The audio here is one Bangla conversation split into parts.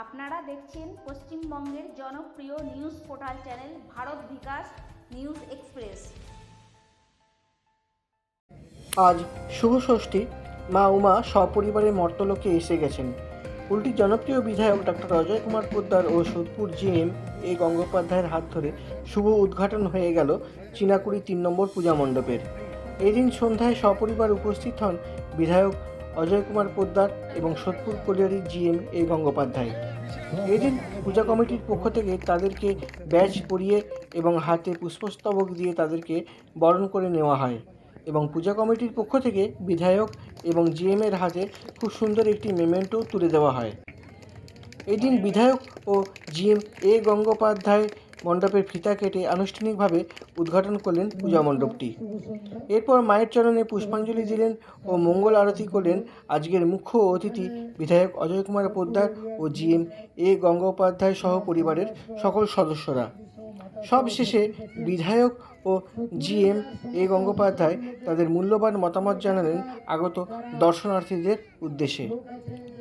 আপনারা দেখছেন পশ্চিমবঙ্গের জনপ্রিয় নিউজ পোর্টাল চ্যানেল ভারত বিকাশ নিউজ এক্সপ্রেস। আজ শুভ ষষ্ঠী, মা উমা সপরিবারে মর্তলোকে এসে গেছেন। কুলটির জনপ্রিয় বিধায়ক ডক্টর অজয় কুমার পোদ্দার ও সোদপুর জিএম এ গঙ্গোপাধ্যায়ের হাত ধরে শুভ উদ্ঘাটন হয়ে গেল চিনাকুড়ি ৩ নম্বর পূজা মণ্ডপের। এদিন সন্ধ্যায় সপরিবার উপস্থিত হন বিধায়ক অজয় কুমার পোদ্দার এবং সোদপুর কলিয়ারির জিএম এ গঙ্গোপাধ্যায়। এদিন পূজা কমিটির পক্ষ থেকে তাদেরকে ব্যাজ পরিয়ে এবং হাতে পুষ্পস্তবক দিয়ে তাদেরকে বরণ করে নেওয়া হয় এবং পূজা কমিটির পক্ষ থেকে বিধায়ক এবং জিএমের হাতে খুব সুন্দর একটি মেমেন্টো তুলে দেওয়া হয়। এদিন বিধায়ক ও জিএম এ গঙ্গোপাধ্যায় মণ্ডপের ফিতা কেটে আনুষ্ঠানিকভাবে উদ্ঘাটন করলেন পূজা মণ্ডপটি। এরপর মায়ের চরণে পুষ্পাঞ্জলি দিলেন ও মঙ্গল আরতি করলেন আজকের মুখ্য অতিথি বিধায়ক অজয় কুমার পোদ্দার ও জিএম এ গঙ্গোপাধ্যায় সহ পরিবারের সকল সদস্যরা। সবশেষে বিধায়ক ও জিএম এ গঙ্গোপাধ্যায় তাদের মূল্যবান মতামত জানালেন আগত দর্শনার্থীদের উদ্দেশ্যে।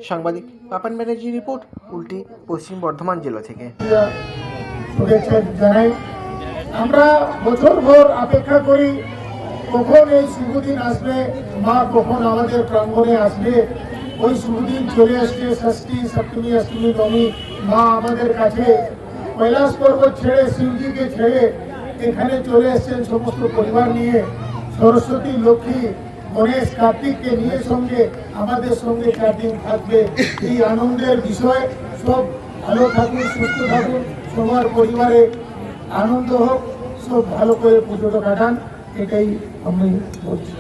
সাংবাদিক পাপান ব্যানার্জির রিপোর্ট, কুলটি, পশ্চিম বর্ধমান জেলা থেকে। শুভেচ্ছা জানাই। আমরা বছরভর অপেক্ষা করি কখন এই শুভদিন আসবে, মা কখন আমাদের প্রাঙ্গণে আসবে। ওই শুভদিন চলে আসছে। ষষ্ঠী, সপ্তমী, অষ্টমী, নবমী মা আমাদের কাছে কৈলাস পর্বত ছেড়ে, শিবজিকে ছেড়ে এখানে চলে এসছেন সমস্ত পরিবার নিয়ে। সরস্বতী, লক্ষ্মী, গণেশ, কার্তিককে নিয়ে সঙ্গে আমাদের সঙ্গে 4 দিন থাকবে। এই আনন্দের বিষয়। সব ভালো থাকুন, সুস্থ থাকুন, সবার পরিবারে আনন্দ হোক, সব ভালো করে পুজোটা কাটান, এটাই আমি বলছি।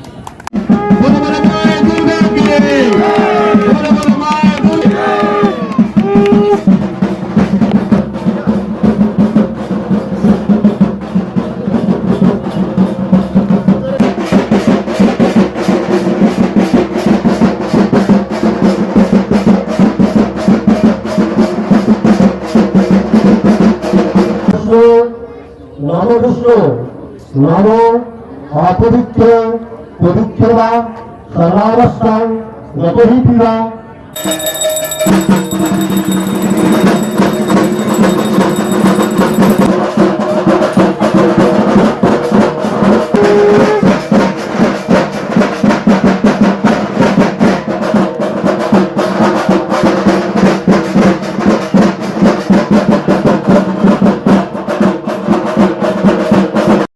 নবকৃষ্ণ নব অপবিত্র পবিত্রবা সর্বাবস্থান গতহিতিবা।